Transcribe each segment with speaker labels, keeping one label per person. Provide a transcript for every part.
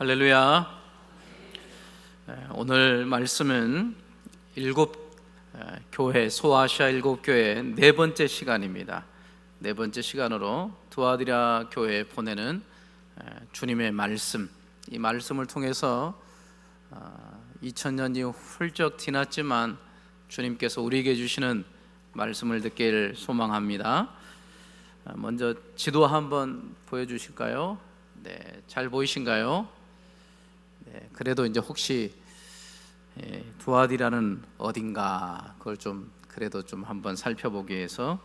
Speaker 1: 할렐루야. 오늘 말씀은 교회 소아시아 일곱 교회 네 번째 시간입니다. 네 번째 시간으로 두아디라 교회에 보내는 주님의 말씀, 이 말씀을 통해서 2000년이 훌쩍 지났지만 주님께서 우리에게 주시는 말씀을 듣기를 소망합니다. 먼저 지도 한번 보여주실까요? 네, 잘 보이신가요? 네, 그래도 이제 혹시 두아디라는 어딘가 그걸 좀 그래도 좀 한번 살펴보기 위해서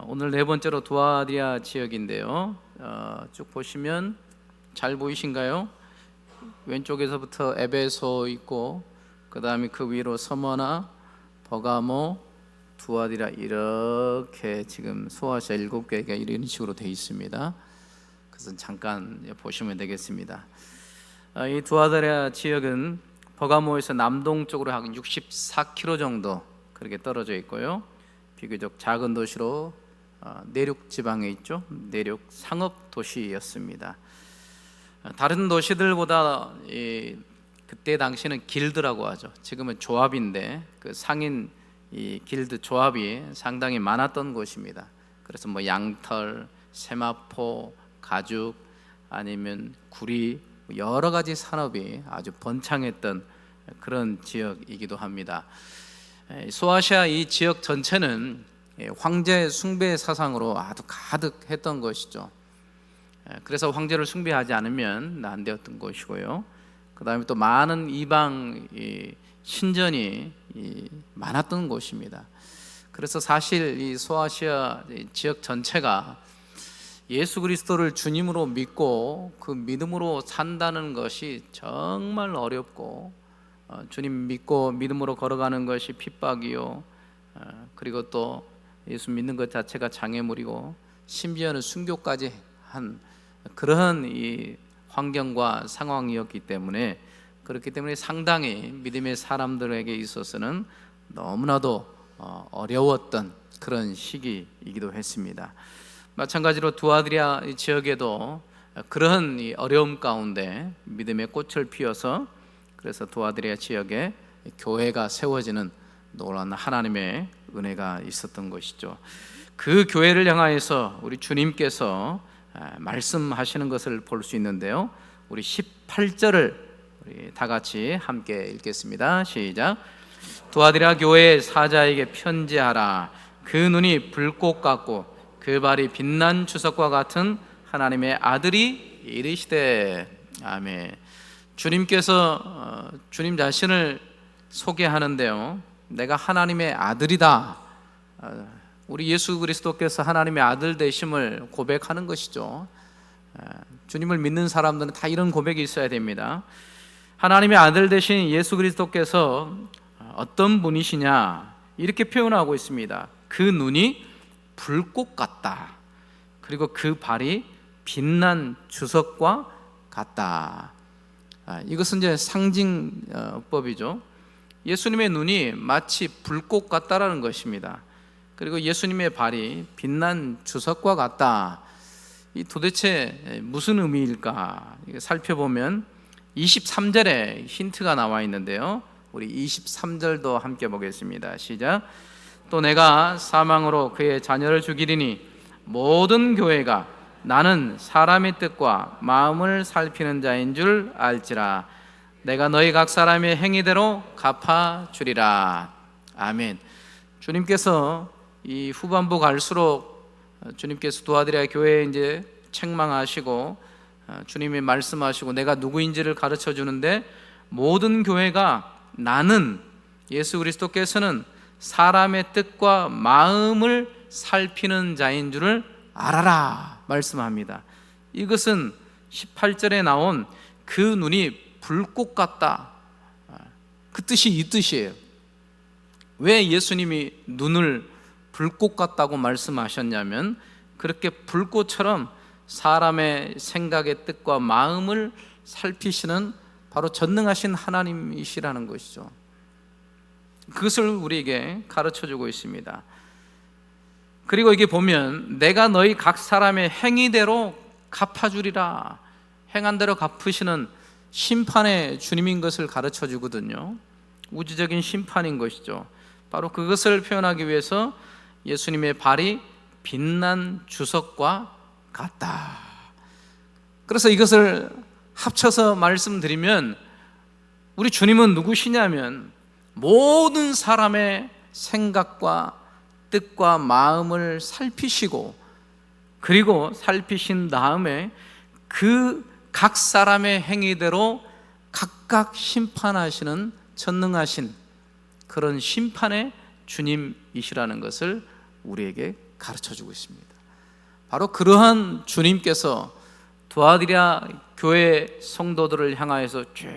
Speaker 1: 오늘 네 번째로 두아디라 지역인데요. 쭉 보시면 잘 보이신가요? 왼쪽에서부터 에베소 있고 그 다음에 그 위로 서머나, 버가모, 두아디라 이렇게 지금 소아시아 일곱 교회가 이런 식으로 되어 있습니다. 그래서 잠깐 보시면 되겠습니다. 이 두아디라 지역은 버가모에서 남동쪽으로 한 64km 정도 그렇게 떨어져 있고요. 비교적 작은 도시로 내륙 지방에 있죠. 내륙 상업 도시였습니다. 다른 도시들보다 그때 당시는 길드라고 하죠. 지금은 조합인데 그 상인 이 길드 조합이 상당히 많았던 곳입니다. 그래서 뭐 양털, 세마포, 가죽 아니면 구리 여러 가지 산업이 아주 번창했던 그런 지역이기도 합니다. 소아시아 이 지역 전체는 황제 숭배 사상으로 아주 가득했던 것이죠. 그래서 황제를 숭배하지 않으면 안 되었던 것이고요. 그 다음에 또 많은 이방 신전이 많았던 곳입니다. 그래서 사실 이 소아시아 지역 전체가 예수 그리스도를 주님으로 믿고 그 믿음으로 산다는 것이 정말 어렵고 주님 믿고 믿음으로 걸어가는 것이 핍박이요, 그리고 또 예수 믿는 것 자체가 장애물이고 심지어는 순교까지 한 그런 이 환경과 상황이었기 때문에 그렇기 때문에 상당히 믿음의 사람들에게 있어서는 너무나도 어려웠던 그런 시기이기도 했습니다. 마찬가지로 두아디라 지역에도 그런 어려움 가운데 믿음의 꽃을 피워서 그래서 두아디라 지역에 교회가 세워지는 놀라운 하나님의 은혜가 있었던 것이죠. 그 교회를 향하여서 우리 주님께서 말씀하시는 것을 볼 수 있는데요. 우리 18절을 우리 다 같이 함께 읽겠습니다. 시작. 두아디라 교회 사자에게 편지하라. 그 눈이 불꽃 같고 그 발이 빛난 주석과 같은 하나님의 아들이 이르시되. 아멘. 주님께서 주님 자신을 소개하는데요. 내가 하나님의 아들이다. 우리 예수 그리스도께서 하나님의 아들 되심을 고백하는 것이죠. 주님을 믿는 사람들은 다 이런 고백이 있어야 됩니다. 하나님의 아들 되신 예수 그리스도께서 어떤 분이시냐 이렇게 표현하고 있습니다. 그 눈이 불꽃 같다. 그리고 그 발이 빛난 주석과 같다. 이것은 이제 상징법이죠. 예수님의 눈이 마치 불꽃 같다라는 것입니다. 그리고 예수님의 발이 빛난 주석과 같다. 이 도대체 무슨 의미일까? 살펴보면 23절에 힌트가 나와 있는데요. 우리 23절도 함께 보겠습니다. 시작. 또 내가 사망으로 그의 자녀를 죽이리니 모든 교회가 나는 사람의 뜻과 마음을 살피는 자인 줄 알지라. 내가 너희 각 사람의 행위대로 갚아주리라. 아멘. 주님께서 이 후반부 갈수록 주님께서 두아디라 교회에 이제 책망하시고 주님이 말씀하시고 내가 누구인지를 가르쳐 주는데 모든 교회가 나는 예수 그리스도께서는 사람의 뜻과 마음을 살피는 자인 줄을 알아라 말씀합니다. 이것은 18절에 나온 그 눈이 불꽃 같다, 그 뜻이 이 뜻이에요. 왜 예수님이 눈을 불꽃 같다고 말씀하셨냐면 그렇게 불꽃처럼 사람의 생각의 뜻과 마음을 살피시는 바로 전능하신 하나님이시라는 것이죠. 그것을 우리에게 가르쳐주고 있습니다. 그리고 이게 보면 내가 너희 각 사람의 행위대로 갚아주리라. 행한 대로 갚으시는 심판의 주님인 것을 가르쳐 주거든요. 우주적인 심판인 것이죠. 바로 그것을 표현하기 위해서 예수님의 발이 빛난 주석과 같다. 그래서 이것을 합쳐서 말씀드리면 우리 주님은 누구시냐면 모든 사람의 생각과 뜻과 마음을 살피시고, 그리고 살피신 다음에 그 각 사람의 행위대로 각각 심판하시는 전능하신 그런 심판의 주님이시라는 것을 우리에게 가르쳐주고 있습니다. 바로 그러한 주님께서 두아디라 교회 성도들을 향하여서 쭉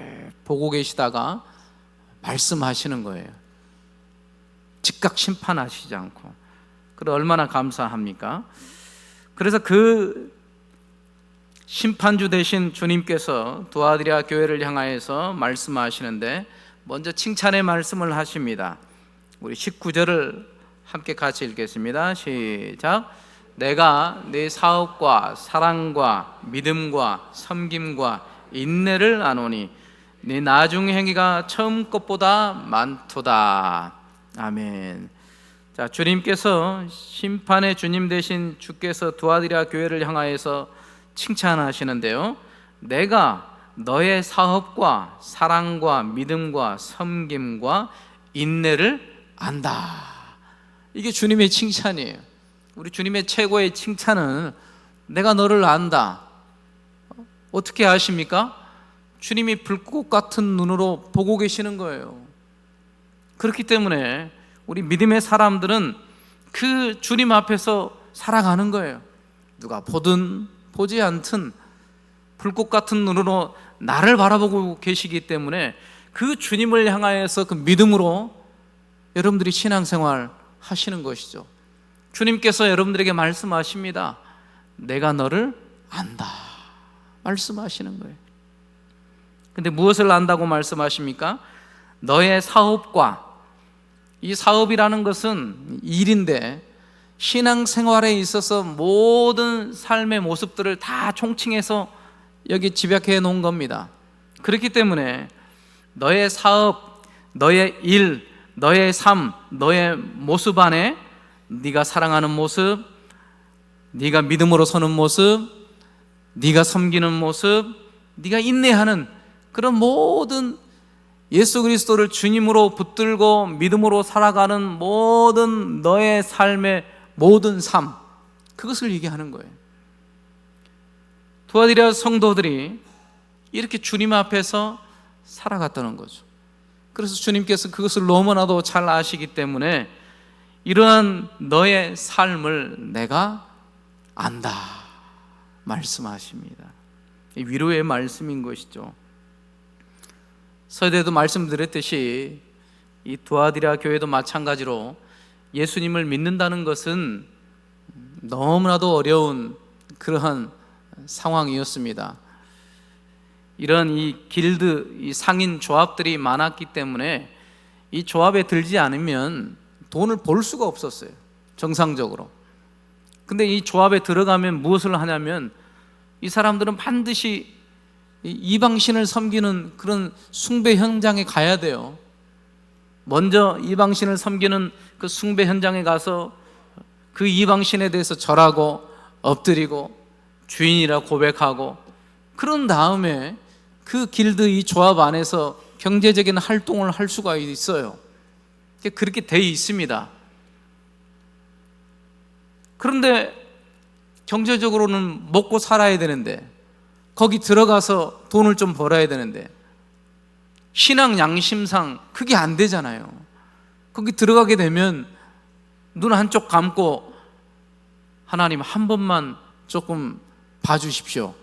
Speaker 1: 보고 계시다가 말씀하시는 거예요. 즉각 심판하시지 않고. 그래 얼마나 감사합니까? 그래서 그 심판주 되신 주님께서 두아디라 교회를 향하여서 말씀하시는데 먼저 칭찬의 말씀을 하십니다. 우리 19절을 함께 같이 읽겠습니다. 시작. 내가 네 사업과 사랑과 믿음과 섬김과 인내를 아노니 네 나중 행위가 처음 것보다 많도다. 아멘. 자, 주님께서 심판의 주님 되신 주께서 두아디라 교회를 향하여서 칭찬하시는데요, 내가 너의 사업과 사랑과 믿음과 섬김과 인내를 안다. 이게 주님의 칭찬이에요. 우리 주님의 최고의 칭찬은 내가 너를 안다. 어떻게 아십니까? 주님이 불꽃 같은 눈으로 보고 계시는 거예요. 그렇기 때문에 우리 믿음의 사람들은 그 주님 앞에서 살아가는 거예요. 누가 보든 보지 않든 불꽃 같은 눈으로 나를 바라보고 계시기 때문에 그 주님을 향하여서 그 믿음으로 여러분들이 신앙생활 하시는 것이죠. 주님께서 여러분들에게 말씀하십니다. 내가 너를 안다 말씀하시는 거예요. 근데 무엇을 안다고 말씀하십니까? 너의 사업과, 이 사업이라는 것은 일인데 신앙생활에 있어서 모든 삶의 모습들을 다 총칭해서 여기 집약해 놓은 겁니다. 그렇기 때문에 너의 사업, 너의 일, 너의 삶, 너의 모습 안에 네가 사랑하는 모습, 네가 믿음으로 서는 모습, 네가 섬기는 모습, 네가 인내하는 그런 모든 예수 그리스도를 주님으로 붙들고 믿음으로 살아가는 모든 너의 삶의 모든 삶, 그것을 얘기하는 거예요. 두아디라 성도들이 이렇게 주님 앞에서 살아갔다는 거죠. 그래서 주님께서 그것을 너무나도 잘 아시기 때문에 이러한 너의 삶을 내가 안다 말씀하십니다. 위로의 말씀인 것이죠. 서대도 말씀드렸듯이 이 두아디라 교회도 마찬가지로 예수님을 믿는다는 것은 너무나도 어려운 그러한 상황이었습니다. 이런 이 길드, 이 상인 조합들이 많았기 때문에 이 조합에 들지 않으면 돈을 벌 수가 없었어요, 정상적으로. 근데 이 조합에 들어가면 무엇을 하냐면 이 사람들은 반드시 이방신을 섬기는 그런 숭배 현장에 가야 돼요. 먼저 이방신을 섬기는 그 숭배 현장에 가서 그 이방신에 대해서 절하고 엎드리고 주인이라 고백하고, 그런 다음에 그 길드 이 조합 안에서 경제적인 활동을 할 수가 있어요. 그렇게 돼 있습니다. 그런데 경제적으로는 먹고 살아야 되는데, 거기 들어가서 돈을 좀 벌어야 되는데, 신앙 양심상 그게 안 되잖아요. 거기 들어가게 되면 눈 한쪽 감고 하나님 한 번만 조금 봐주십시오,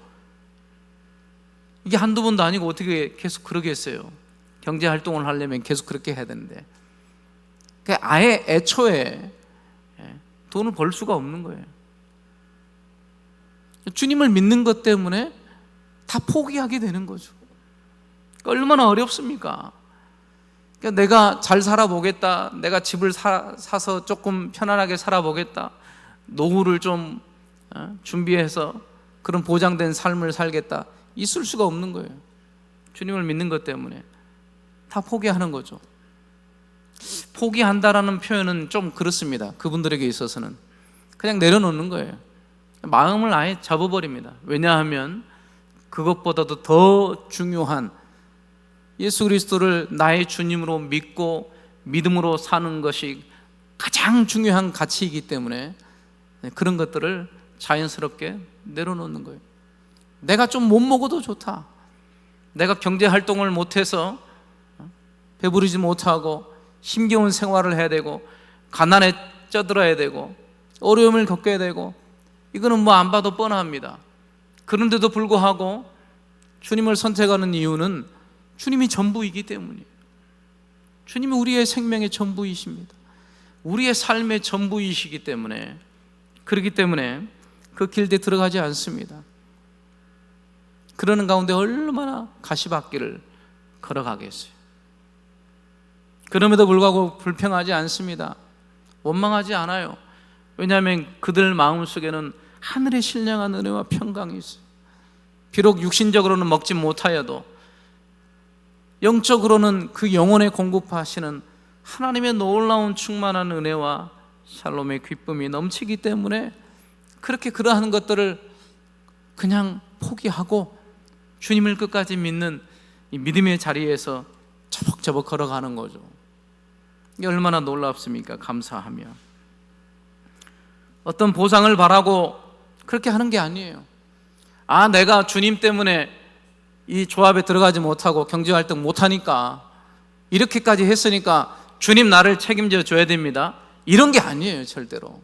Speaker 1: 이게 한두 번도 아니고 어떻게 계속 그러겠어요? 경제 활동을 하려면 계속 그렇게 해야 되는데, 아예 애초에 돈을 벌 수가 없는 거예요. 주님을 믿는 것 때문에 다 포기하게 되는 거죠. 얼마나 어렵습니까? 내가 잘 살아보겠다, 내가 집을 사서 조금 편안하게 살아보겠다, 노후를 좀 준비해서 그런 보장된 삶을 살겠다, 있을 수가 없는 거예요. 주님을 믿는 것 때문에 다 포기하는 거죠. 포기한다라는 표현은 좀 그렇습니다. 그분들에게 있어서는 그냥 내려놓는 거예요. 마음을 아예 접어버립니다. 왜냐하면 그것보다도 더 중요한 예수 그리스도를 나의 주님으로 믿고 믿음으로 사는 것이 가장 중요한 가치이기 때문에 그런 것들을 자연스럽게 내려놓는 거예요. 내가 좀 못 먹어도 좋다. 내가 경제활동을 못해서 배부르지 못하고 힘겨운 생활을 해야 되고 가난에 쪄들어야 되고 어려움을 겪어야 되고 이거는 뭐 안 봐도 뻔합니다. 그런데도 불구하고 주님을 선택하는 이유는 주님이 전부이기 때문이에요. 주님이 우리의 생명의 전부이십니다. 우리의 삶의 전부이시기 때문에, 그렇기 때문에 그 길에 들어가지 않습니다. 그러는 가운데 얼마나 가시밭길을 걸어가겠어요. 그럼에도 불구하고 불평하지 않습니다. 원망하지 않아요. 왜냐하면 그들 마음속에는 하늘의 신령한 은혜와 평강이 있어요. 비록 육신적으로는 먹지 못하여도 영적으로는 그 영혼에 공급하시는 하나님의 놀라운 충만한 은혜와 샬롬의 기쁨이 넘치기 때문에 그렇게 그러한 것들을 그냥 포기하고 주님을 끝까지 믿는 이 믿음의 자리에서 저벅저벅 걸어가는 거죠. 이게 얼마나 놀랍습니까? 감사하며 어떤 보상을 바라고 그렇게 하는 게 아니에요. 내가 주님 때문에 이 조합에 들어가지 못하고 경제활동 못하니까 이렇게까지 했으니까 주님 나를 책임져 줘야 됩니다, 이런 게 아니에요. 절대로.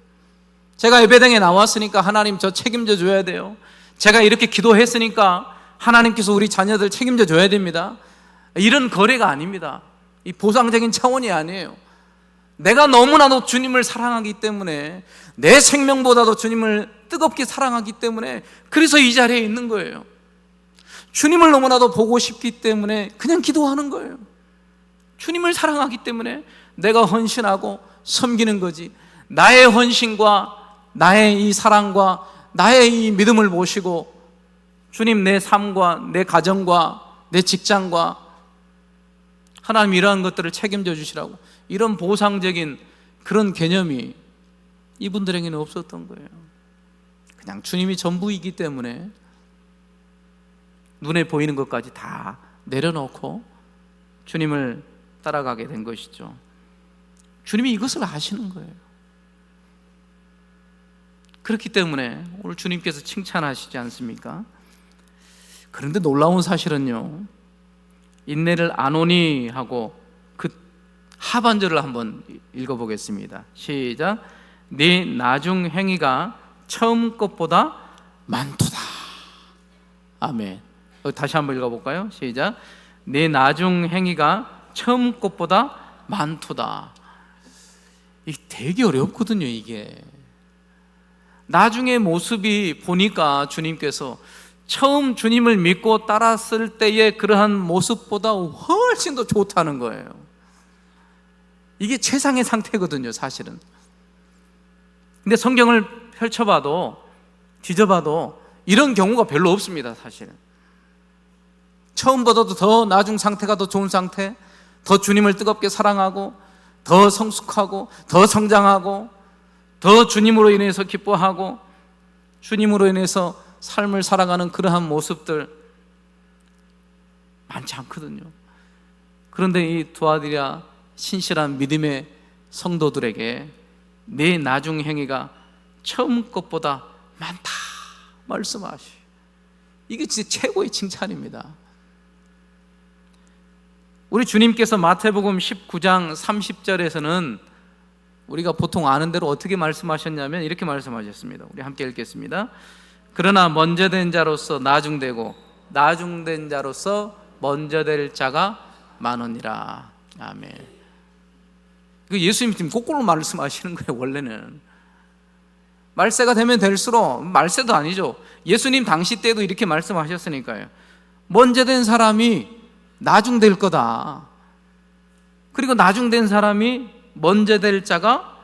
Speaker 1: 제가 예배당에 나왔으니까 하나님 저 책임져 줘야 돼요. 제가 이렇게 기도했으니까 하나님께서 우리 자녀들 책임져 줘야 됩니다, 이런 거래가 아닙니다. 이 보상적인 차원이 아니에요. 내가 너무나도 주님을 사랑하기 때문에, 내 생명보다도 주님을 뜨겁게 사랑하기 때문에 그래서 이 자리에 있는 거예요. 주님을 너무나도 보고 싶기 때문에 그냥 기도하는 거예요. 주님을 사랑하기 때문에 내가 헌신하고 섬기는 거지, 나의 헌신과 나의 이 사랑과 나의 이 믿음을 보시고 주님 내 삶과 내 가정과 내 직장과 하나님 이러한 것들을 책임져 주시라고, 이런 보상적인 그런 개념이 이분들에게는 없었던 거예요. 그냥 주님이 전부이기 때문에 눈에 보이는 것까지 다 내려놓고 주님을 따라가게 된 것이죠. 주님이 이것을 아시는 거예요. 그렇기 때문에 오늘 주님께서 칭찬하시지 않습니까? 그런데 놀라운 사실은요, 인내를 안 오니 하고 그 하반절을 한번 읽어보겠습니다. 시작. 네 나중 행위가 처음 것보다 많도다. 아멘. 다시 한번 읽어볼까요? 시작. 네 나중 행위가 처음 것보다 많도다. 이게 되게 어렵거든요. 이게 나중에 모습이 보니까 주님께서 처음 주님을 믿고 따랐을 때의 그러한 모습보다 훨씬 더 좋다는 거예요. 이게 최상의 상태거든요, 사실은. 근데 성경을 펼쳐봐도 뒤져봐도 이런 경우가 별로 없습니다, 사실은. 처음보다도 더 나중 상태가 더 좋은 상태, 더 주님을 뜨겁게 사랑하고 더 성숙하고 더 성장하고 더 주님으로 인해서 기뻐하고 주님으로 인해서 삶을 살아가는 그러한 모습들 많지 않거든요. 그런데 이 두아디라 신실한 믿음의 성도들에게 내 나중 행위가 처음 것보다 많다 말씀하시. 이게 진짜 최고의 칭찬입니다. 우리 주님께서 마태복음 19장 30절에서는 우리가 보통 아는 대로 어떻게 말씀하셨냐면 이렇게 말씀하셨습니다. 우리 함께 읽겠습니다. 그러나 먼저 된 자로서 나중되고 나중된 자로서 먼저 될 자가 많으니라. 아멘. 예수님 지금 거꾸로 말씀하시는 거예요. 원래는 말세가 되면 될수록, 말세도 아니죠, 예수님 당시 때도 이렇게 말씀하셨으니까요. 먼저 된 사람이 나중될 거다. 그리고 나중된 사람이 먼저 될 자가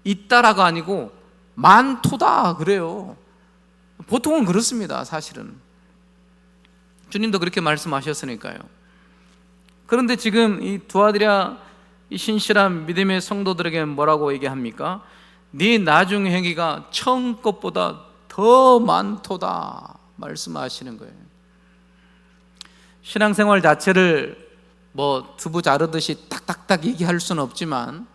Speaker 1: 있다라가 아니고 많도다 그래요. 보통은 그렇습니다, 사실은. 주님도 그렇게 말씀하셨으니까요. 그런데 지금 이 두아디라 이 신실한 믿음의 성도들에게 뭐라고 얘기합니까? 네 나중 행위가 처음 것보다 더 많도다 말씀하시는 거예요. 신앙생활 자체를 뭐 두부 자르듯이 딱딱딱 얘기할 수는 없지만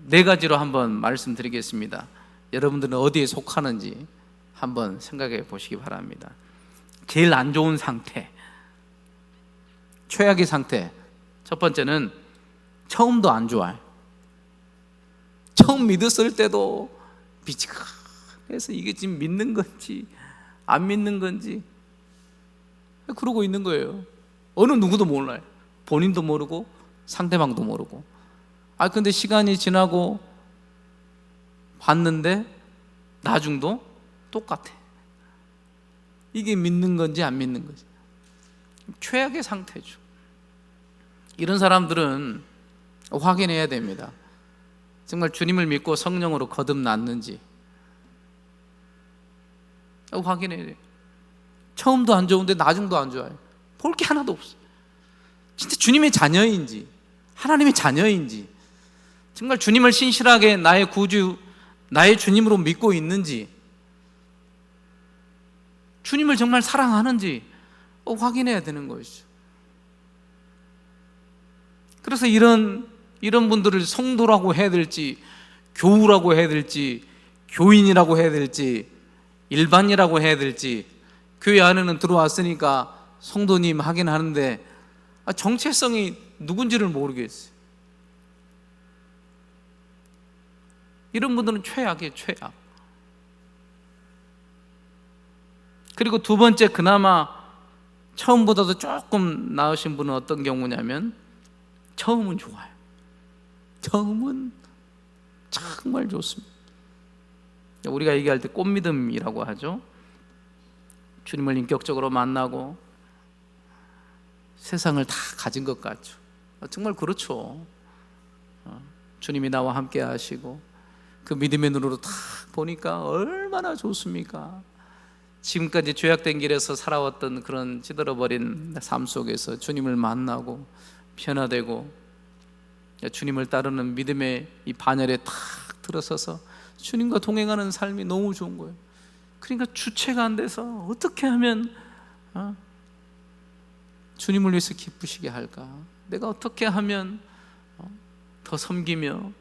Speaker 1: 네 가지로 한번 말씀드리겠습니다. 여러분들은 어디에 속하는지 한번 생각해 보시기 바랍니다. 제일 안 좋은 상태, 최악의 상태. 첫 번째는 처음도 안 좋아요. 처음 믿었을 때도 비치해서 이게 지금 믿는 건지 안 믿는 건지 그러고 있는 거예요. 어느 누구도 몰라요. 본인도 모르고 상대방도 모르고. 근데 시간이 지나고 봤는데 나중도 똑같아. 이게 믿는 건지 안 믿는 건지. 최악의 상태죠. 이런 사람들은 확인해야 됩니다. 정말 주님을 믿고 성령으로 거듭났는지 확인해야 돼요. 처음도 안 좋은데 나중도 안 좋아요. 볼 게 하나도 없어요. 진짜 주님의 자녀인지 하나님의 자녀인지 정말 주님을 신실하게 나의 구주, 나의 주님으로 믿고 있는지, 주님을 정말 사랑하는지 확인해야 되는 것이죠. 그래서 이런 분들을 성도라고 해야 될지, 교우라고 해야 될지, 교인이라고 해야 될지, 일반이라고 해야 될지, 교회 안에는 들어왔으니까 성도님 하긴 하는데 정체성이 누군지를 모르겠어요. 이런 분들은 최악이에요, 최악. 그리고 두 번째, 그나마 처음보다도 조금 나으신 분은 어떤 경우냐면 처음은 좋아요. 처음은 정말 좋습니다. 우리가 얘기할 때 꽃믿음이라고 하죠. 주님을 인격적으로 만나고 세상을 다 가진 것 같죠. 정말 그렇죠. 주님이 나와 함께 하시고 그 믿음의 눈으로 딱 보니까 얼마나 좋습니까? 지금까지 죄악된 길에서 살아왔던 그런 찌들어버린 삶 속에서 주님을 만나고 변화되고 주님을 따르는 믿음의 이 반열에 탁 들어서서 주님과 동행하는 삶이 너무 좋은 거예요. 그러니까 주체가 안 돼서 어떻게 하면 주님을 위해서 기쁘시게 할까? 내가 어떻게 하면 더 섬기며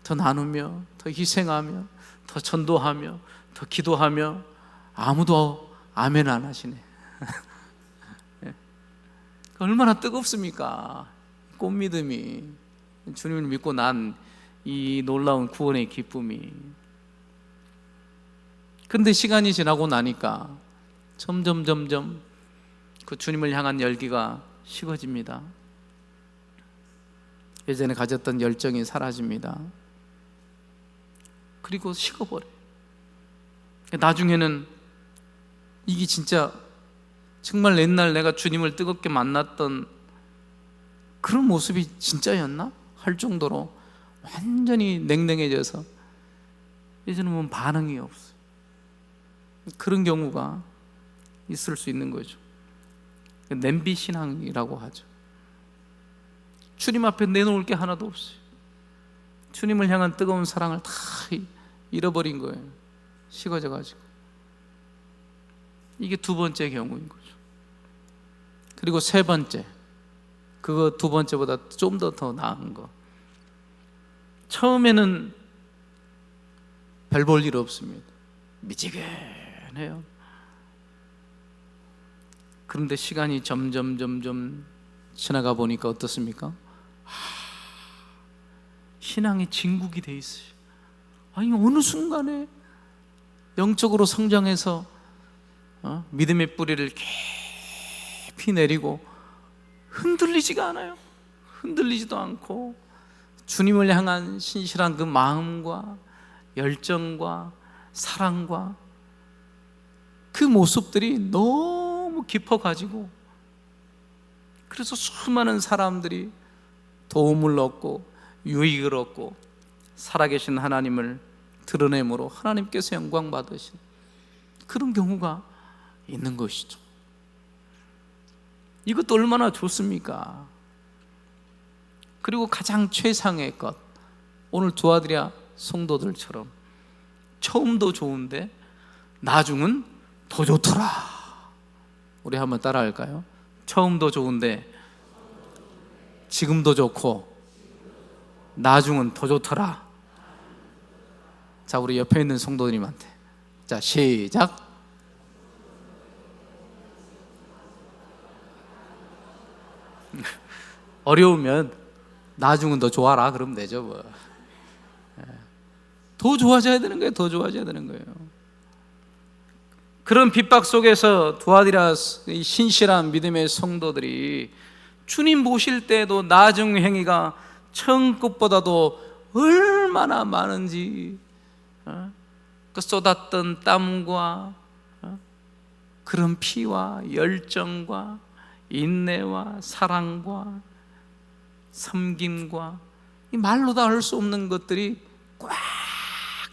Speaker 1: 더 나누며 더 희생하며 더 전도하며 더 기도하며 아무도 아멘 안 하시네. 얼마나 뜨겁습니까? 꽃믿음이, 주님을 믿고 난 이 놀라운 구원의 기쁨이. 그런데 시간이 지나고 나니까 점점 그 주님을 향한 열기가 식어집니다. 예전에 가졌던 열정이 사라집니다. 그리고 식어버려요. 나중에는 이게 진짜 정말 옛날 내가 주님을 뜨겁게 만났던 그런 모습이 진짜였나? 할 정도로 완전히 냉랭해져서 이제는 뭐 반응이 없어요. 그런 경우가 있을 수 있는 거죠. 냄비 신앙이라고 하죠. 주님 앞에 내놓을 게 하나도 없어요. 주님을 향한 뜨거운 사랑을 다 잃어버린 거예요. 식어져 가지고. 이게 두 번째 경우인 거죠. 그리고 세 번째, 그거 두 번째보다 좀 더 나은 거. 처음에는 별 볼 일 없습니다. 미지근해요. 그런데 시간이 점점 지나가 보니까 어떻습니까? 신앙이 진국이 돼 있어요. 아니 어느 순간에 영적으로 성장해서 믿음의 뿌리를 깊이 내리고 흔들리지가 않아요. 흔들리지도 않고 주님을 향한 신실한 그 마음과 열정과 사랑과 그 모습들이 너무 깊어가지고 그래서 수많은 사람들이 도움을 얻고 유익을 얻고 살아계신 하나님을 드러내므로 하나님께서 영광 받으신 그런 경우가 있는 것이죠. 이것도 얼마나 좋습니까? 그리고 가장 최상의 것, 오늘 두아디라 성도들처럼 처음도 좋은데 나중은 더 좋더라. 우리 한번 따라할까요? 처음도 좋은데 지금도 좋고 나중은 더 좋더라. 자, 우리 옆에 있는 성도님한테, 자, 시작. 어려우면 나중은 더 좋아라 그러면 되죠 뭐. 더 좋아져야 되는 거예요. 더 좋아져야 되는 거예요. 그런 핍박 속에서 두아디라 신실한 믿음의 성도들이 주님 보실 때도 나중 행위가 처음 것보다도 얼마나 많은지, 그 쏟았던 땀과 그런 피와 열정과 인내와 사랑과 섬김과 이 말로 다 할 수 없는 것들이 꽉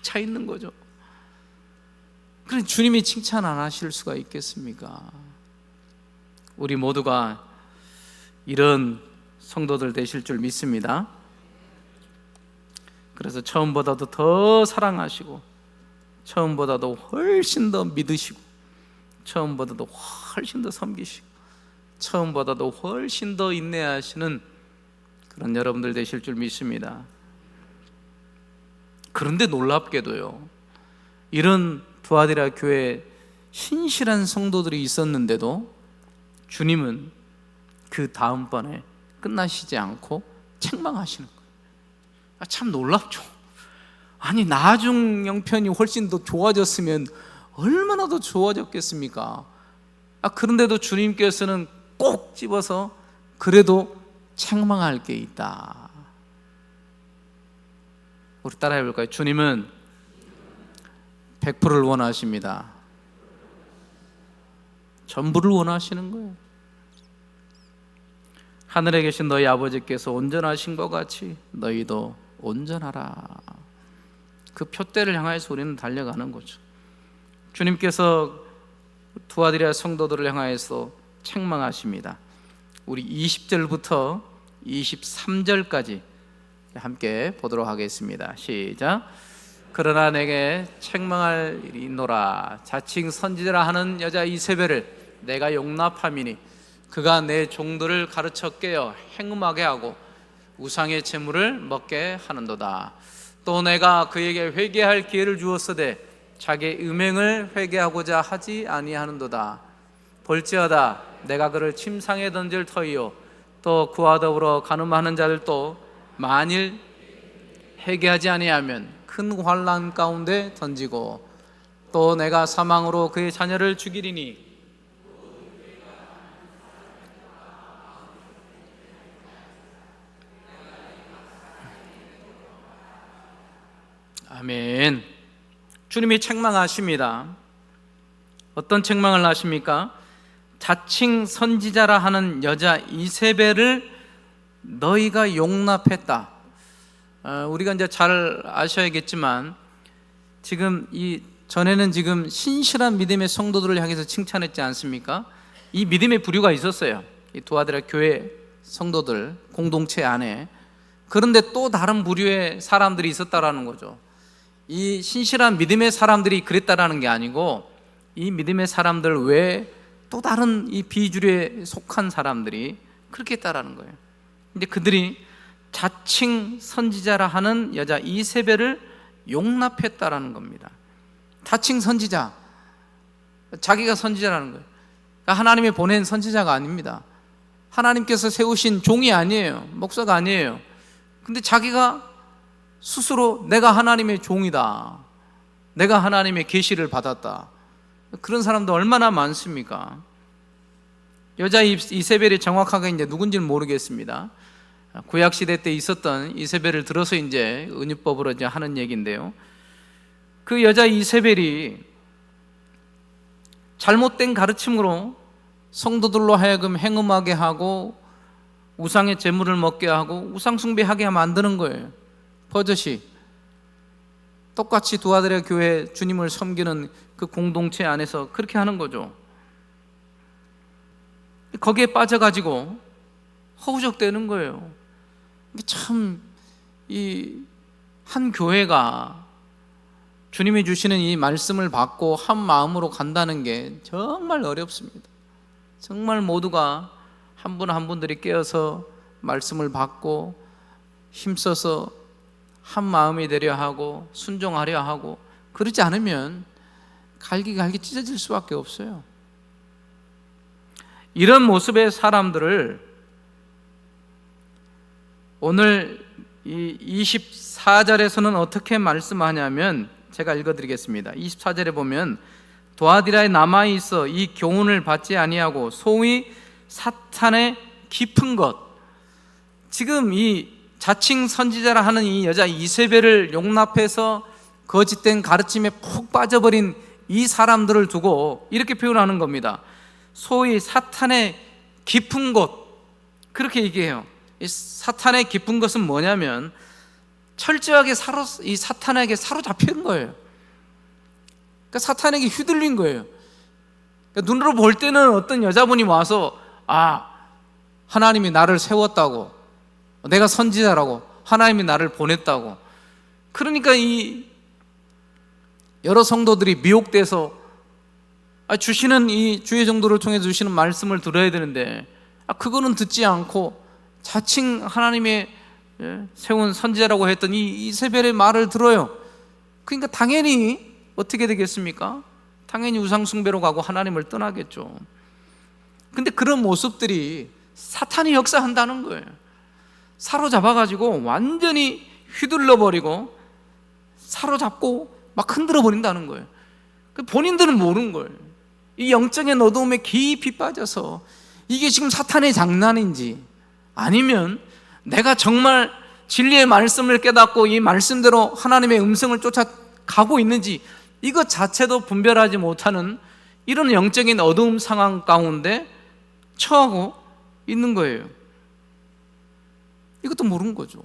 Speaker 1: 차 있는 거죠. 그럼 주님이 칭찬 안 하실 수가 있겠습니까? 우리 모두가 이런 성도들 되실 줄 믿습니다. 그래서 처음보다도 더 사랑하시고 처음보다도 훨씬 더 믿으시고 처음보다도 훨씬 더 섬기시고 처음보다도 훨씬 더 인내하시는 그런 여러분들 되실 줄 믿습니다. 그런데 놀랍게도요, 이런 두아디라 교회에 신실한 성도들이 있었는데도 주님은 그 다음번에 끝나시지 않고 책망하시는 거예요. 참 놀랍죠. 아니, 나중 형편이 훨씬 더 좋아졌으면 얼마나 더 좋아졌겠습니까? 그런데도 주님께서는 꼭 집어서 그래도 책망할 게 있다. 우리 따라해 볼까요? 주님은 100%를 원하십니다. 전부를 원하시는 거예요. 하늘에 계신 너희 아버지께서 온전하신 것 같이 너희도 온전하라. 그 표대를 향하여서 우리는 달려가는 거죠. 주님께서 두아디라 성도들을 향하여서 책망하십니다. 우리 20절부터 23절까지 함께 보도록 하겠습니다. 시작. 그러나 내게 책망할 일이 있노라. 자칭 선지자라 하는 여자 이세벨을 내가 용납함이니 그가 내 종들을 가르쳐 깨어 행음하게 하고 우상의 제물을 먹게 하는도다. 또 내가 그에게 회개할 기회를 주었으되 자기 음행을 회개하고자 하지 아니하는도다. 볼지어다 내가 그를 침상에 던질 터이요 또 그와 더불어 간음하는 자들도 만일 회개하지 아니하면 큰 환난 가운데 던지고 또 내가 사망으로 그의 자녀를 죽이리니 아멘. 주님이 책망하십니다. 어떤 책망을 하십니까? 자칭 선지자라 하는 여자 이세벨을 너희가 용납했다. 우리가 이제 잘 아셔야겠지만 지금 이 전에는 지금 신실한 믿음의 성도들을 향해서 칭찬했지 않습니까? 이 믿음의 부류가 있었어요. 이 두아디라 교회 성도들 공동체 안에. 그런데 또 다른 부류의 사람들이 있었다라는 거죠. 이 신실한 믿음의 사람들이 그랬다라는 게 아니고 이 믿음의 사람들 외에 또 다른 이 비주류에 속한 사람들이 그렇게 했다라는 거예요. 근데 그들이 자칭 선지자라 하는 여자 이세벨을 용납했다라는 겁니다. 자칭 선지자, 자기가 선지자라는 거예요. 그러니까 하나님이 보낸 선지자가 아닙니다. 하나님께서 세우신 종이 아니에요. 목사가 아니에요. 근데 자기가 스스로 내가 하나님의 종이다, 내가 하나님의 계시를 받았다, 그런 사람도 얼마나 많습니까? 여자 이세벨이 정확하게 이제 누군지는 모르겠습니다. 구약 시대 때 있었던 이세벨을 들어서 이제 은유법으로 이제 하는 얘기인데요. 그 여자 이세벨이 잘못된 가르침으로 성도들로 하여금 행음하게 하고 우상의 제물을 먹게 하고 우상 숭배하게 만드는 거예요. 버젓이 똑같이 두아디라 교회 주님을 섬기는 그 공동체 안에서 그렇게 하는 거죠. 거기에 빠져가지고 허우적대는 거예요. 참, 이 한 교회가 주님이 주시는 이 말씀을 받고 한 마음으로 간다는 게 정말 어렵습니다. 정말 모두가 한 분 한 분들이 깨어서 말씀을 받고 힘써서 한 마음이 되려 하고 순종하려 하고, 그러지 않으면 갈기갈기 찢어질 수밖에 없어요. 이런 모습의 사람들을 오늘 이 24절에서는 어떻게 말씀하냐면, 제가 읽어드리겠습니다. 24절에 보면 도아디라에 남아있어 이 교훈을 받지 아니하고 소위 사탄의 깊은 것, 지금 이 자칭 선지자라 하는 이 여자 이세벨을 용납해서 거짓된 가르침에 푹 빠져버린 이 사람들을 두고 이렇게 표현하는 겁니다. 소위 사탄의 깊은 곳, 그렇게 얘기해요. 이 사탄의 깊은 것은 뭐냐면 철저하게 이 사탄에게 사로잡힌 거예요. 그러니까 사탄에게 휘둘린 거예요. 그러니까 눈으로 볼 때는 어떤 여자분이 와서 하나님이 나를 세웠다고, 내가 선지자라고, 하나님이 나를 보냈다고, 그러니까 이 여러 성도들이 미혹돼서 주시는 이 주의 정도를 통해 주시는 말씀을 들어야 되는데 그거는 듣지 않고 자칭 하나님의 세운 선지자라고 했던 이 이세벨의 말을 들어요. 그러니까 당연히 어떻게 되겠습니까? 당연히 우상숭배로 가고 하나님을 떠나겠죠. 근데 그런 모습들이 사탄이 역사한다는 거예요. 사로잡아가지고 완전히 휘둘러버리고 사로잡고 막 흔들어버린다는 거예요. 본인들은 모르는 거예요. 이 영적인 어두움에 깊이 빠져서 이게 지금 사탄의 장난인지, 아니면 내가 정말 진리의 말씀을 깨닫고 이 말씀대로 하나님의 음성을 쫓아가고 있는지, 이것 자체도 분별하지 못하는 이런 영적인 어두움 상황 가운데 처하고 있는 거예요. 이것도 모르는 거죠.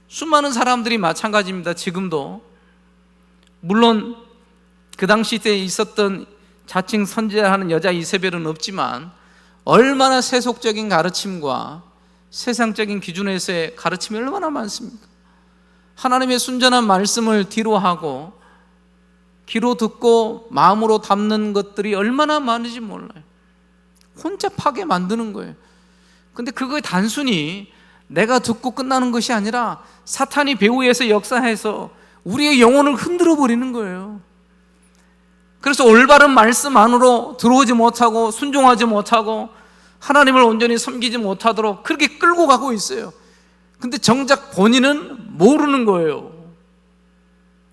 Speaker 1: 수많은 사람들이 마찬가지입니다. 지금도 물론 그 당시 때 있었던 자칭 선지자하는 여자 이세벨은 없지만 얼마나 세속적인 가르침과 세상적인 기준에서의 가르침이 얼마나 많습니까? 하나님의 순전한 말씀을 뒤로 하고 귀로 듣고 마음으로 담는 것들이 얼마나 많은지 몰라요. 혼자 파게 만드는 거예요. 근데 그거 단순히 내가 듣고 끝나는 것이 아니라 사탄이 배후에서 역사해서 우리의 영혼을 흔들어 버리는 거예요. 그래서 올바른 말씀 안으로 들어오지 못하고 순종하지 못하고 하나님을 온전히 섬기지 못하도록 그렇게 끌고 가고 있어요. 근데 정작 본인은 모르는 거예요.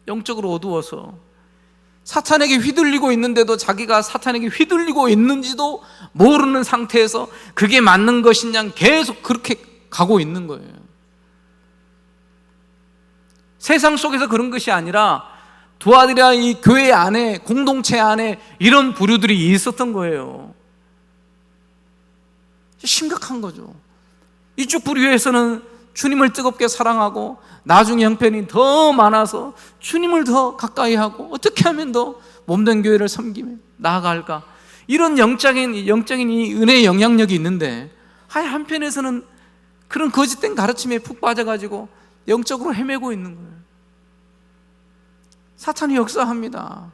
Speaker 1: 영적으로 어두워서 사탄에게 휘둘리고 있는데도 자기가 사탄에게 휘둘리고 있는지도 모르는 상태에서 그게 맞는 것이냐 계속 그렇게 가고 있는 거예요. 세상 속에서 그런 것이 아니라 도아디라 이 교회 안에, 공동체 안에 이런 부류들이 있었던 거예요. 심각한 거죠. 이쪽 부류에서는 주님을 뜨겁게 사랑하고 나중 형편이 더 많아서 주님을 더 가까이 하고 어떻게 하면 더 몸된 교회를 섬기며 나아갈까, 이런 영적인 이 은혜의 영향력이 있는데 한편에서는 그런 거짓된 가르침에 푹 빠져가지고 영적으로 헤매고 있는 거예요. 사탄이 역사합니다.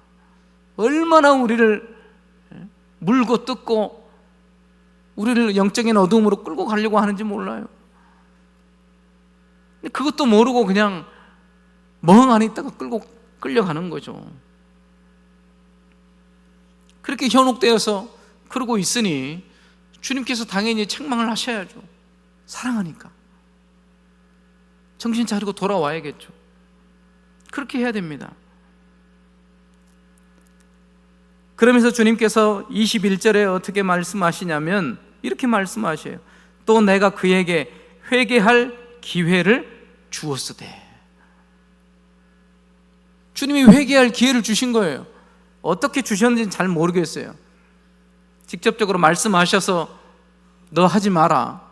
Speaker 1: 얼마나 우리를 물고 뜯고 우리를 영적인 어두움으로 끌고 가려고 하는지 몰라요. 그것도 모르고 그냥 멍하니 있다가 끌려가는 거죠. 그렇게 현혹되어서 그러고 있으니 주님께서 당연히 책망을 하셔야죠. 사랑하니까 정신 차리고 돌아와야겠죠. 그렇게 해야 됩니다. 그러면서 주님께서 21절에 어떻게 말씀하시냐면 이렇게 말씀하셔요. 또 내가 그에게 회개할 기회를 주었으되. 주님이 회개할 기회를 주신 거예요. 어떻게 주셨는지는 잘 모르겠어요. 직접적으로 말씀하셔서 너 하지 마라,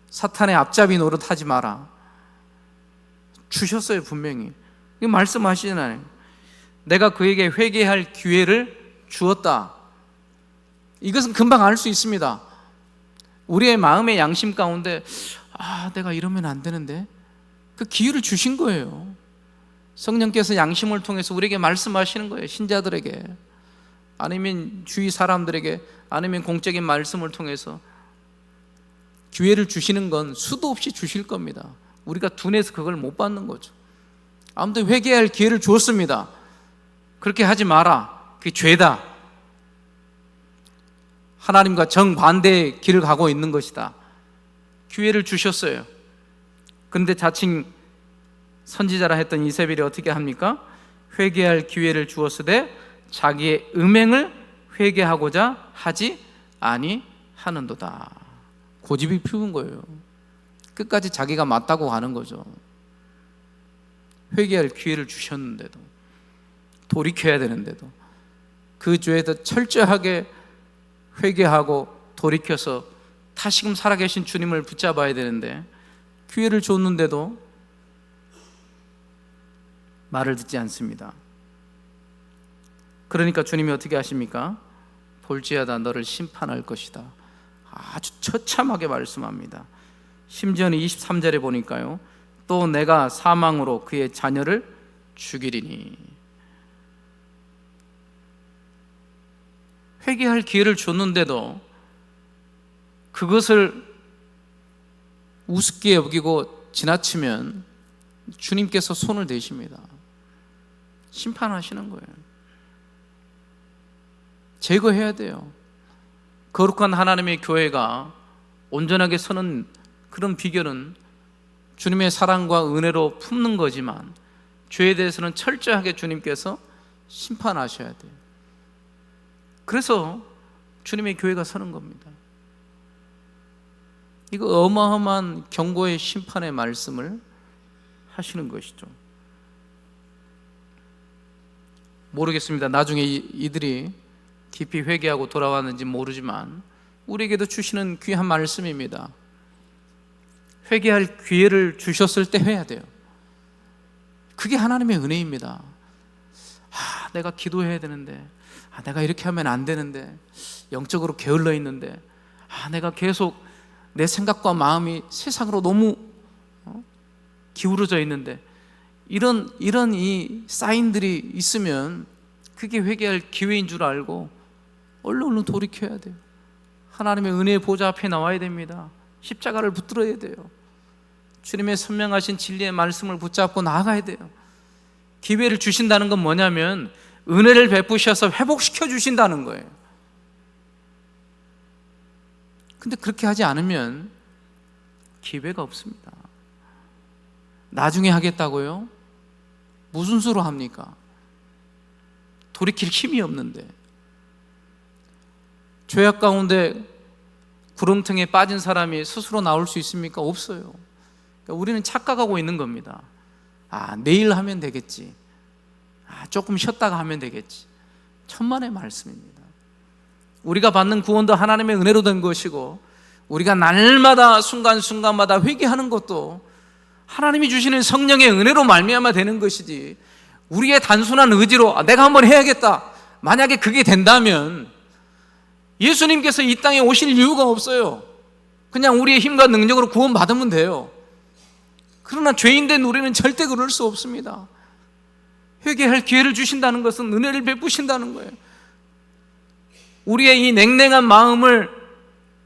Speaker 1: 사탄의 앞잡이 노릇하지 마라, 주셨어요. 분명히 말씀하시잖아요. 내가 그에게 회개할 기회를 주었다. 이것은 금방 알 수 있습니다. 우리의 마음의 양심 가운데 내가 이러면 안 되는데, 그 기회를 주신 거예요. 성령께서 양심을 통해서 우리에게 말씀하시는 거예요. 신자들에게, 아니면 주위 사람들에게, 아니면 공적인 말씀을 통해서 기회를 주시는 건 수도 없이 주실 겁니다. 우리가 둔해서 그걸 못 받는 거죠. 아무튼 회개할 기회를 주었습니다. 그렇게 하지 마라, 그게 죄다, 하나님과 정반대의 길을 가고 있는 것이다, 기회를 주셨어요. 그런데 자칭 선지자라 했던 이세벨이 어떻게 합니까? 회개할 기회를 주었으되 자기의 음행을 회개하고자 하지 아니하는도다. 고집이 피운 거예요. 끝까지 자기가 맞다고 가는 거죠. 회개할 기회를 주셨는데도, 돌이켜야 되는데도, 그 죄에 더 철저하게 회개하고 돌이켜서 다시금 살아계신 주님을 붙잡아야 되는데, 기회를 줬는데도 말을 듣지 않습니다. 그러니까 주님이 어떻게 하십니까? 볼지어다 너를 심판할 것이다. 아주 처참하게 말씀합니다. 심지어는 23절에 보니까요, 또 내가 사망으로 그의 자녀를 죽이리니. 회개할 기회를 줬는데도 그것을 우습게 여기고 지나치면 주님께서 손을 대십니다. 심판하시는 거예요. 제거해야 돼요. 거룩한 하나님의 교회가 온전하게 서는 그런 비결은 주님의 사랑과 은혜로 품는 거지만, 죄에 대해서는 철저하게 주님께서 심판하셔야 돼요. 그래서 주님의 교회가 서는 겁니다. 이거 어마어마한 경고의 심판의 말씀을 하시는 것이죠. 모르겠습니다. 나중에 이들이 깊이 회개하고 돌아왔는지 모르지만 우리에게도 주시는 귀한 말씀입니다. 회개할 기회를 주셨을 때 해야 돼요. 그게 하나님의 은혜입니다. 내가 기도해야 되는데, 내가 이렇게 하면 안 되는데, 영적으로 게을러 있는데, 내가 계속 내 생각과 마음이 세상으로 너무 기울어져 있는데, 이런 이 사인들이 있으면 그게 회개할 기회인 줄 알고 얼른 돌이켜야 돼요. 하나님의 은혜의 보좌 앞에 나와야 됩니다. 십자가를 붙들어야 돼요. 주님의 선명하신 진리의 말씀을 붙잡고 나아가야 돼요. 기회를 주신다는 건 뭐냐면 은혜를 베푸셔서 회복시켜 주신다는 거예요. 근데 그렇게 하지 않으면 기회가 없습니다. 나중에 하겠다고요? 무슨 수로 합니까? 돌이킬 힘이 없는데. 죄악 가운데 구렁텅이에 빠진 사람이 스스로 나올 수 있습니까? 없어요. 그러니까 우리는 착각하고 있는 겁니다. 내일 하면 되겠지. 조금 쉬었다가 하면 되겠지. 천만의 말씀입니다. 우리가 받는 구원도 하나님의 은혜로 된 것이고, 우리가 날마다 순간순간마다 회개하는 것도 하나님이 주시는 성령의 은혜로 말미암아 되는 것이지, 우리의 단순한 의지로 내가 한번 해야겠다, 만약에 그게 된다면 예수님께서 이 땅에 오실 이유가 없어요. 그냥 우리의 힘과 능력으로 구원받으면 돼요. 그러나 죄인된 우리는 절대 그럴 수 없습니다. 회개할 기회를 주신다는 것은 은혜를 베푸신다는 거예요. 우리의 이 냉랭한 마음을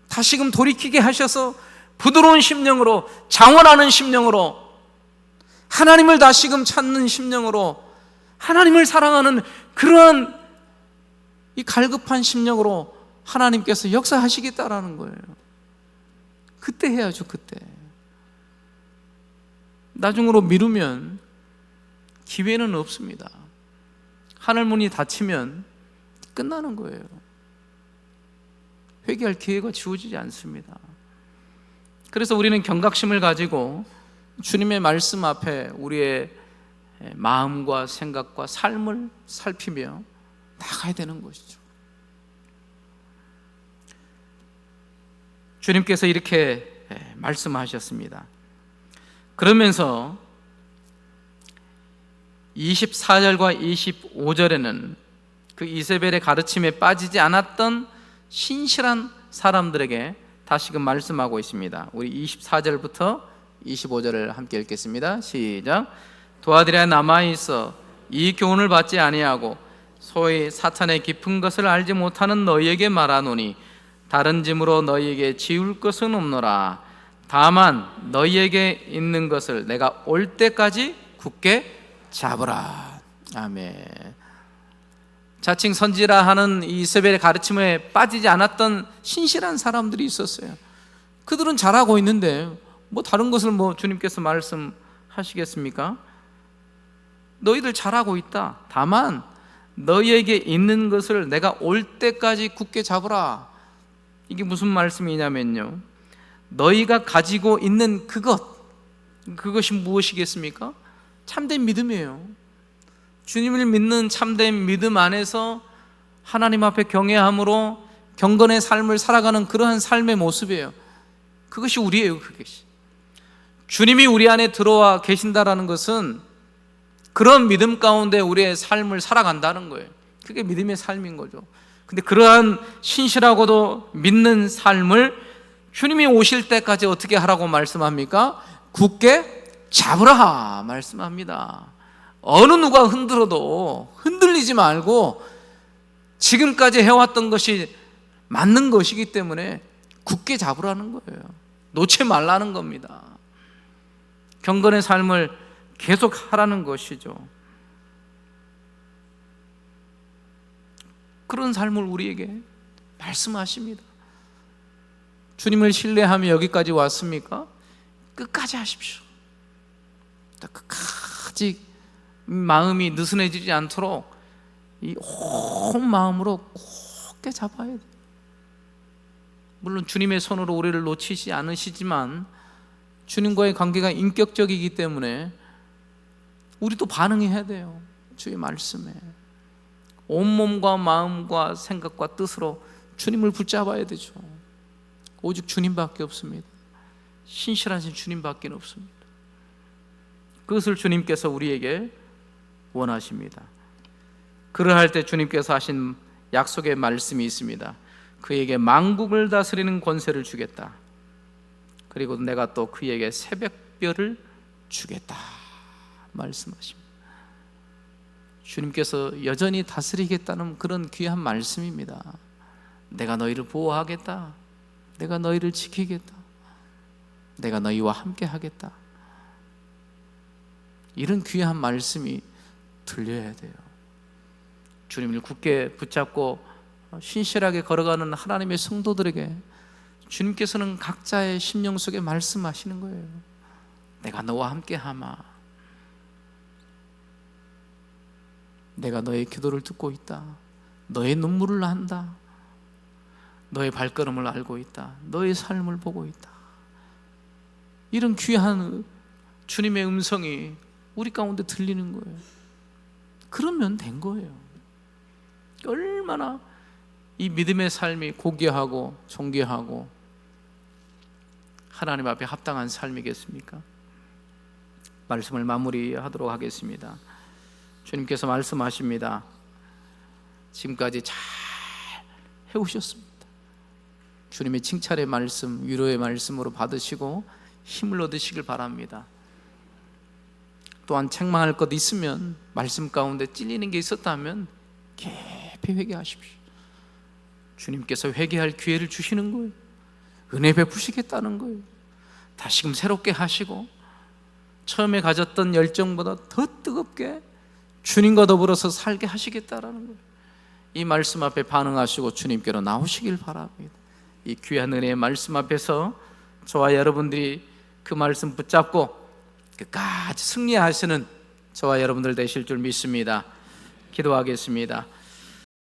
Speaker 1: 다시금 돌이키게 하셔서 부드러운 심령으로, 장원하는 심령으로, 하나님을 다시금 찾는 심령으로, 하나님을 사랑하는 그런 이 갈급한 심령으로 하나님께서 역사하시겠다라는 거예요. 그때 해야죠. 그때. 나중으로 미루면 기회는 없습니다. 하늘문이 닫히면 끝나는 거예요. 회개할 기회가 주어지지 않습니다. 그래서 우리는 경각심을 가지고 주님의 말씀 앞에 우리의 마음과 생각과 삶을 살피며 나가야 되는 것이죠. 주님께서 이렇게 말씀하셨습니다. 그러면서 24절과 25절에는 그 이세벨의 가르침에 빠지지 않았던 신실한 사람들에게 다시금 말씀하고 있습니다. 우리 24절부터 25절을 함께 읽겠습니다. 시작. 도아디라에 남아있어 이 교훈을 받지 아니하고 소위 사탄의 깊은 것을 알지 못하는 너희에게 말하노니 다른 짐으로 너희에게 지울 것은 없노라. 다만 너희에게 있는 것을 내가 올 때까지 굳게 잡으라. 아멘. 자칭 선지라 하는 이 이세벨의 가르침에 빠지지 않았던 신실한 사람들이 있었어요. 그들은 잘하고 있는데 뭐 다른 것을 주님께서 말씀하시겠습니까? 너희들 잘하고 있다. 다만 너희에게 있는 것을 내가 올 때까지 굳게 잡으라. 이게 무슨 말씀이냐면요, 너희가 가지고 있는 그것이 무엇이겠습니까? 참된 믿음이에요. 주님을 믿는 참된 믿음 안에서 하나님 앞에 경외함으로 경건의 삶을 살아가는 그러한 삶의 모습이에요. 그것이 우리예요. 그것이 주님이 우리 안에 들어와 계신다라는 것은 그런 믿음 가운데 우리의 삶을 살아간다는 거예요. 그게 믿음의 삶인 거죠. 근데 그러한 신실하고도 믿는 삶을 주님이 오실 때까지 어떻게 하라고 말씀합니까? 굳게 잡으라 말씀합니다. 어느 누가 흔들어도 흔들리지 말고 지금까지 해왔던 것이 맞는 것이기 때문에 굳게 잡으라는 거예요. 놓지 말라는 겁니다. 경건의 삶을 계속 하라는 것이죠. 그런 삶을 우리에게 말씀하십니다. 주님을 신뢰하며 여기까지 왔습니까? 끝까지 하십시오. 끝까지 마음이 느슨해지지 않도록 이 온 마음으로 굳게 잡아야 돼요. 물론 주님의 손으로 우리를 놓치지 않으시지만 주님과의 관계가 인격적이기 때문에 우리도 반응해야 돼요. 주의 말씀에 온몸과 마음과 생각과 뜻으로 주님을 붙잡아야 되죠. 오직 주님밖에 없습니다. 신실하신 주님밖에 없습니다. 그것을 주님께서 우리에게 원하십니다. 그러할 때 주님께서 하신 약속의 말씀이 있습니다. 그에게 만국을 다스리는 권세를 주겠다. 그리고 내가 또 그에게 새벽별을 주겠다 말씀하십니다. 주님께서 여전히 다스리겠다는 그런 귀한 말씀입니다. 내가 너희를 보호하겠다. 내가 너희를 지키겠다. 내가 너희와 함께 하겠다. 이런 귀한 말씀이 들려야 돼요. 주님을 굳게 붙잡고 신실하게 걸어가는 하나님의 성도들에게 주님께서는 각자의 심령 속에 말씀하시는 거예요. 내가 너와 함께 하마. 내가 너의 기도를 듣고 있다. 너의 눈물을 안다. 너의 발걸음을 알고 있다. 너의 삶을 보고 있다. 이런 귀한 주님의 음성이 우리 가운데 들리는 거예요. 그러면 된 거예요. 얼마나 이 믿음의 삶이 고귀하고 존귀하고 하나님 앞에 합당한 삶이겠습니까? 말씀을 마무리하도록 하겠습니다. 주님께서 말씀하십니다. 지금까지 잘 해오셨습니다. 주님의 칭찬의 말씀, 위로의 말씀으로 받으시고 힘을 얻으시길 바랍니다. 또한 책망할 것 있으면, 말씀 가운데 찔리는 게 있었다면 깊이 회개하십시오. 주님께서 회개할 기회를 주시는 거예요. 은혜 베푸시겠다는 거예요. 다시금 새롭게 하시고 처음에 가졌던 열정보다 더 뜨겁게 주님과 더불어서 살게 하시겠다라는 거예요. 이 말씀 앞에 반응하시고 주님께로 나오시길 바랍니다. 이 귀한 은혜의 말씀 앞에서 저와 여러분들이 그 말씀 붙잡고 끝까지 승리하시는 저와 여러분들 되실 줄 믿습니다. 기도하겠습니다.